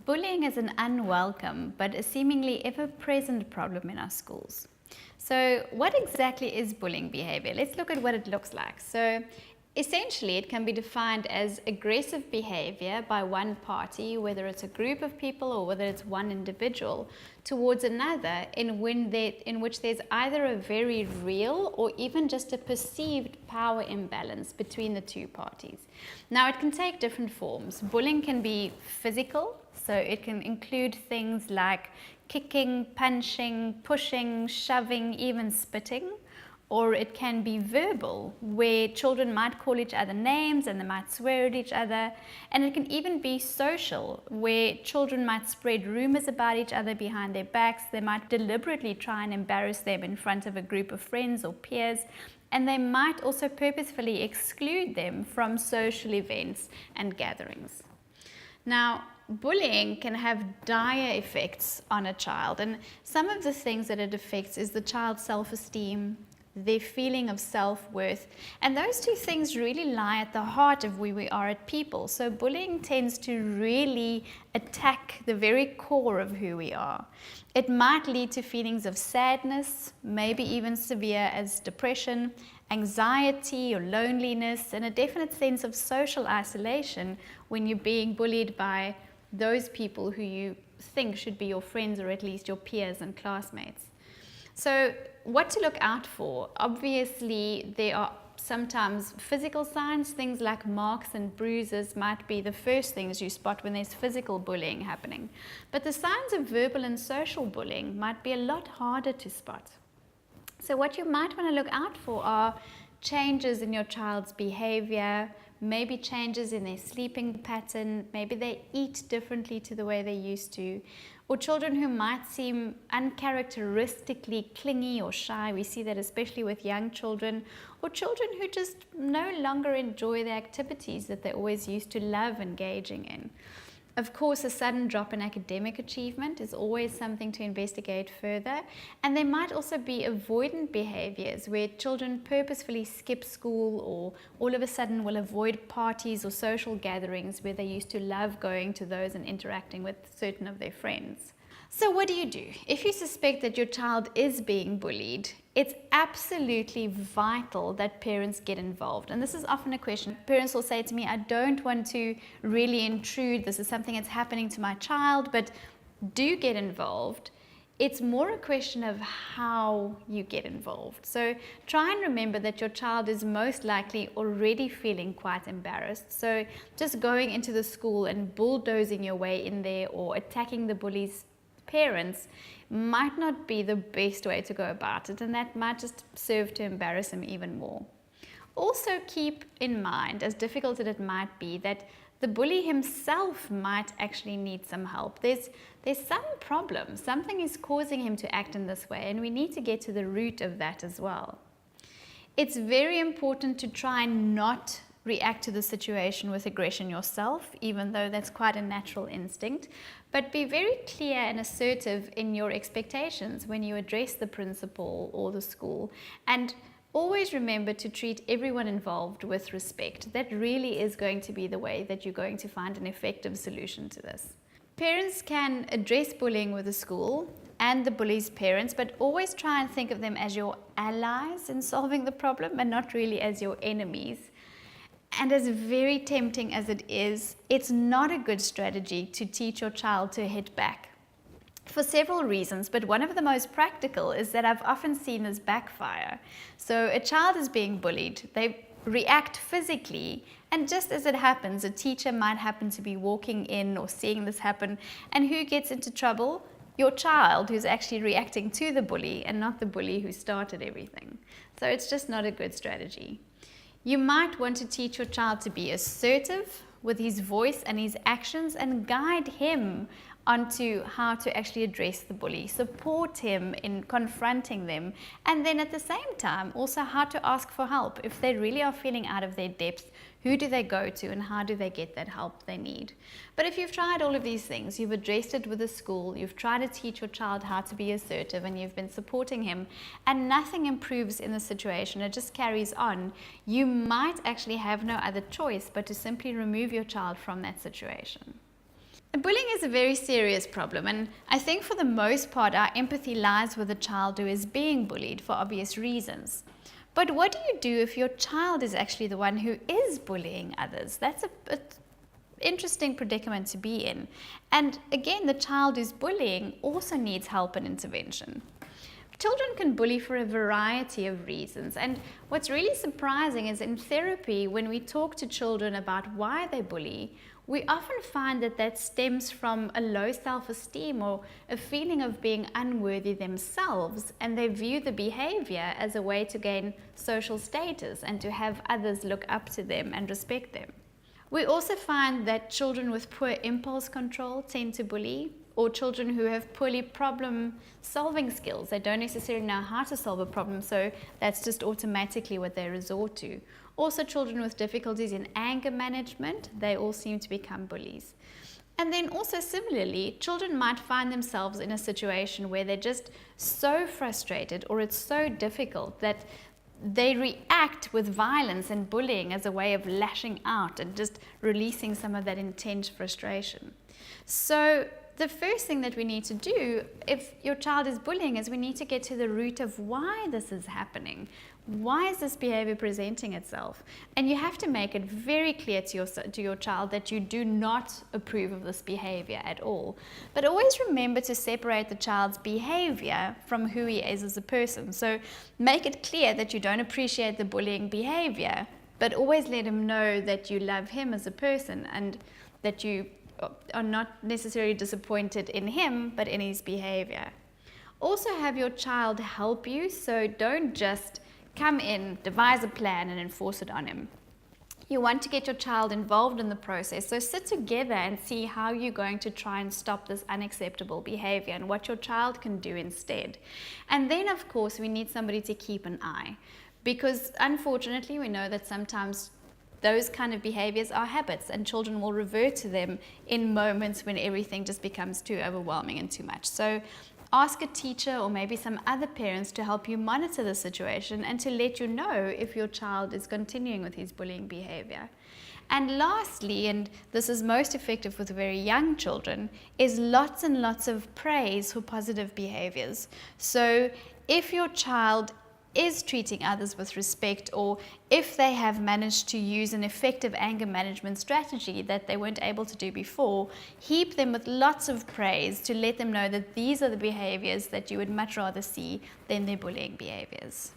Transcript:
Bullying is an unwelcome but a seemingly ever-present problem in our schools. So what exactly is bullying behavior? Let's look at what it looks like. So essentially it can be defined as aggressive behavior by one party, whether it's a group of people or whether it's one individual, towards another in which there's either a very real or even just a perceived power imbalance between the two parties. Now it can take different forms. Bullying can be physical, so it can include things like kicking, punching, pushing, shoving, even spitting. Or it can be verbal, where children might call each other names and they might swear at each other. And it can even be social, where children might spread rumors about each other behind their backs. They might deliberately try and embarrass them in front of a group of friends or peers. And they might also purposefully exclude them from social events and gatherings. Now, bullying can have dire effects on a child. And some of the things that it affects is the child's self-esteem, their feeling of self-worth, and those two things really lie at the heart of where we are as people. So bullying tends to really attack the very core of who we are. It might lead to feelings of sadness, maybe even severe as depression, anxiety or loneliness, and a definite sense of social isolation when you're being bullied by those people who you think should be your friends or at least your peers and classmates. So what to look out for? Obviously, there are sometimes physical signs. Things like marks and bruises might be the first things you spot when there's physical bullying happening. But the signs of verbal and social bullying might be a lot harder to spot. So what you might want to look out for are changes in your child's behavior, maybe changes in their sleeping pattern, maybe they eat differently to the way they used to, or children who might seem uncharacteristically clingy or shy. We see that especially with young children, or children who just no longer enjoy the activities that they always used to love engaging in. Of course, a sudden drop in academic achievement is always something to investigate further. And there might also be avoidant behaviors where children purposefully skip school or all of a sudden will avoid parties or social gatherings where they used to love going to those and interacting with certain of their friends. So what do you do? If you suspect that your child is being bullied, it's absolutely vital that parents get involved. And this is often a question. Parents will say to me, I don't want to really intrude. This is something that's happening to my child, but do get involved. It's more a question of how you get involved. So try and remember that your child is most likely already feeling quite embarrassed. So just going into the school and bulldozing your way in there or attacking the bully's parents might not be the best way to go about it, and that might just serve to embarrass him even more. Also keep in mind, as difficult as it might be, that the bully himself might actually need some help. There's some problem, something is causing him to act in this way, and we need to get to the root of that as well. It's very important to try and not react to the situation with aggression yourself, even though that's quite a natural instinct. But be very clear and assertive in your expectations when you address the principal or the school. And always remember to treat everyone involved with respect. That really is going to be the way that you're going to find an effective solution to this. Parents can address bullying with the school and the bully's parents, but always try and think of them as your allies in solving the problem and not really as your enemies. And as very tempting as it is, it's not a good strategy to teach your child to hit back for several reasons, but one of the most practical is that I've often seen this backfire. So a child is being bullied, they react physically, and just as it happens, a teacher might happen to be walking in or seeing this happen, and who gets into trouble? Your child, who's actually reacting to the bully and not the bully who started everything. So it's just not a good strategy. You might want to teach your child to be assertive with his voice and his actions and guide him onto how to actually address the bully, support him in confronting them, and then at the same time also how to ask for help. If they really are feeling out of their depth, who do they go to and how do they get that help they need? But if you've tried all of these things, you've addressed it with the school, you've tried to teach your child how to be assertive and you've been supporting him, and nothing improves in the situation, it just carries on, you might actually have no other choice but to simply remove your child from that situation. Bullying is a very serious problem, and I think for the most part our empathy lies with the child who is being bullied for obvious reasons. But what do you do if your child is actually the one who is bullying others? That's a interesting predicament to be in. And again, the child who's bullying also needs help and intervention. Children can bully for a variety of reasons, and what's really surprising is in therapy, when we talk to children about why they bully, we often find that that stems from a low self-esteem or a feeling of being unworthy themselves, and they view the behavior as a way to gain social status and to have others look up to them and respect them. We also find that children with poor impulse control tend to bully, or children who have poorly problem-solving skills. They don't necessarily know how to solve a problem, so that's just automatically what they resort to. Also, children with difficulties in anger management, they all seem to become bullies. And then also similarly, children might find themselves in a situation where they're just so frustrated or it's so difficult that they react with violence and bullying as a way of lashing out and just releasing some of that intense frustration. So the first thing that we need to do if your child is bullying is we need to get to the root of why this is happening. Why is this behavior presenting itself? And you have to make it very clear to your child that you do not approve of this behavior at all. But always remember to separate the child's behavior from who he is as a person. So make it clear that you don't appreciate the bullying behavior, but always let him know that you love him as a person and that you are not necessarily disappointed in him, but in his behavior. Also have your child help you, so don't just come in, devise a plan and enforce it on him. You want to get your child involved in the process, so sit together and see how you're going to try and stop this unacceptable behavior and what your child can do instead. And then of course we need somebody to keep an eye, because unfortunately we know that sometimes those kind of behaviors are habits and children will revert to them in moments when everything just becomes too overwhelming and too much. So ask a teacher or maybe some other parents to help you monitor the situation and to let you know if your child is continuing with his bullying behavior. And lastly, and this is most effective with very young children, is lots and lots of praise for positive behaviors. So if your child is treating others with respect, or if they have managed to use an effective anger management strategy that they weren't able to do before, heap them with lots of praise to let them know that these are the behaviors that you would much rather see than their bullying behaviors.